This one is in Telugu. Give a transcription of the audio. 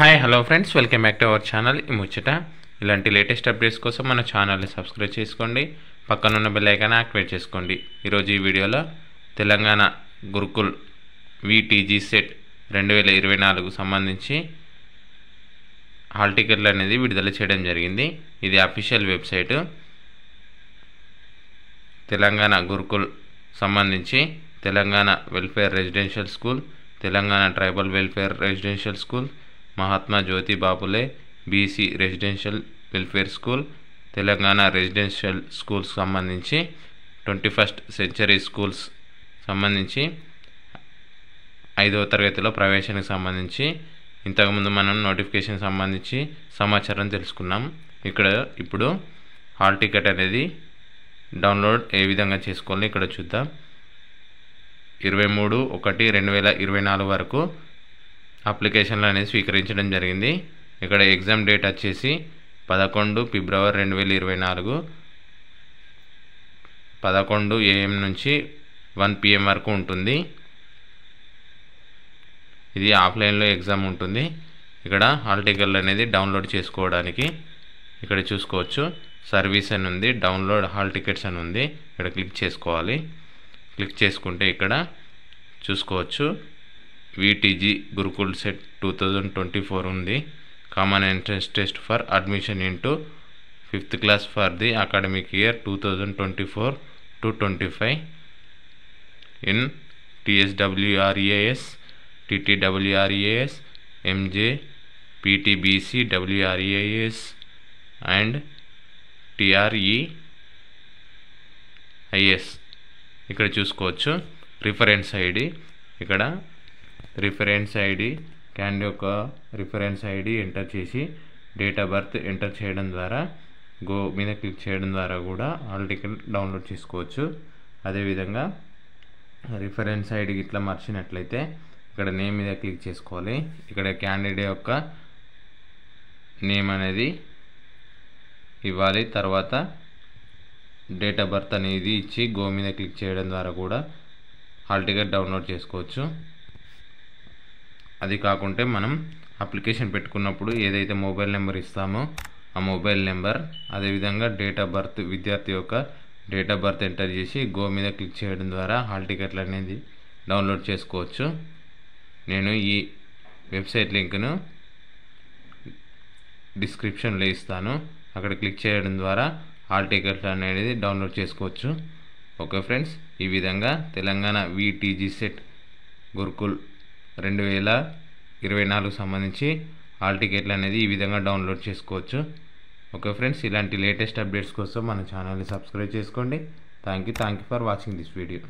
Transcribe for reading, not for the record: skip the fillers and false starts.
Hi hello friends, welcome back to our channel ఈ ముచ్చట. ఇలాంటి లేటెస్ట్ అప్డేట్స్ కోసం మన ఛానల్ని సబ్స్క్రైబ్ చేసుకోండి, పక్కనున్న బెల్ ఐకాన్ యాక్టివేట్ చేసుకోండి. ఈరోజు ఈ వీడియోలో తెలంగాణ గురుకుల్ VTG సెట్ 2024 సంబంధించి హాల్ టికెట్లు అనేది విడుదల చేయడం జరిగింది. ఇది అఫీషియల్ వెబ్సైటు. తెలంగాణ గురుకుల్ సంబంధించి Telangana welfare residential school, Telangana tribal welfare residential school, Mahatma Jyotiba Phule BC residential welfare school, Telangana residential schools సంబంధించి 21st సెంచరీ స్కూల్స్ సంబంధించి 5వ తరగతిలో ప్రవేశానికి సంబంధించి ఇంతకుముందు మనం నోటిఫికేషన్ సంబంధించి సమాచారం తెలుసుకున్నాం. ఇప్పుడు హాల్ టికెట్ అనేది డౌన్లోడ్ ఏ విధంగా చేసుకోవాలో ఇక్కడ చూద్దాం. 23/1/2024 వరకు అప్లికేషన్లు అనేది స్వీకరించడం జరిగింది. ఇక్కడ ఎగ్జామ్ డేట్ వచ్చేసి 11 ఫిబ్రవరి 2024 11 AM నుంచి 1 PM వరకు ఉంటుంది. ఇది ఆఫ్లైన్లో ఎగ్జామ్ ఉంటుంది. ఇక్కడ హాల్ టికెట్లు అనేది డౌన్లోడ్ చేసుకోవడానికి ఇక్కడ చూసుకోవచ్చు. సర్వీస్ అని ఉంది, డౌన్లోడ్ హాల్ టికెట్స్ అని ఉంది. ఇక్కడ క్లిక్ చేసుకోవాలి. క్లిక్ చేసుకుంటే ఇక్కడ చూసుకోవచ్చు VTG గురుకుల్ సెట్ 2024 ఉంది. Common entrance test for admission into 5th class for the academic year 2024-25 in TSWREAS, TTWREAS, MJ, PTBC, WREAS and TREIS. ఇక్కడ చూసుకోవచ్చు రిఫరెన్స్ ఐడి. ఇక్కడ రిఫరెన్స్ ఐడి క్యాండిడేట్ యొక్క రిఫరెన్స్ ఐడి ఎంటర్ చేసి డేట్ ఆఫ్ బర్త్ ఎంటర్ చేయడం ద్వారా గో మీద క్లిక్ చేయడం ద్వారా కూడా హాల్ టికెట్ డౌన్లోడ్ చేసుకోవచ్చు. అదేవిధంగా రిఫరెన్స్ ఐడి ఇట్లా మర్చినట్లయితే ఇక్కడ నేమ్ మీద క్లిక్ చేసుకోవాలి. ఇక్కడ క్యాండిడేట్ యొక్క నేమ్ అనేది ఇవ్వాలి. తర్వాత డేట్ ఆఫ్ బర్త్ అనేది ఇచ్చి గో మీద క్లిక్ చేయడం ద్వారా కూడా హాల్ టికెట్ డౌన్లోడ్ చేసుకోవచ్చు. అది కాకుంటే మనం అప్లికేషన్ పెట్టుకున్నప్పుడు ఏదైతే మొబైల్ నెంబర్ ఇస్తామో ఆ మొబైల్ నెంబర్, అదేవిధంగా డేట్ ఆఫ్ బర్త్, విద్యార్థి యొక్క డేట్ ఆఫ్ బర్త్ ఎంటర్ చేసి గో మీద క్లిక్ చేయడం ద్వారా హాల్ టికెట్లు అనేది డౌన్లోడ్ చేసుకోవచ్చు. నేను ఈ వెబ్సైట్ లింక్ను డిస్క్రిప్షన్లో ఇస్తాను. అక్కడ క్లిక్ చేయడం ద్వారా హాల్ టికెట్లు అనేది డౌన్లోడ్ చేసుకోవచ్చు. ఓకే ఫ్రెండ్స్, ఈ విధంగా తెలంగాణ VTG సెట్ గురుకుల్ 2024 సంబంధించి హాల్ టికెట్లు అనేది ఈ విధంగా డౌన్లోడ్ చేసుకోవచ్చు. ఓకే ఫ్రెండ్స్, ఇలాంటి లేటెస్ట్ అప్డేట్స్ కోసం మన ఛానల్ని సబ్స్క్రైబ్ చేసుకోండి. Thank you for watching this video.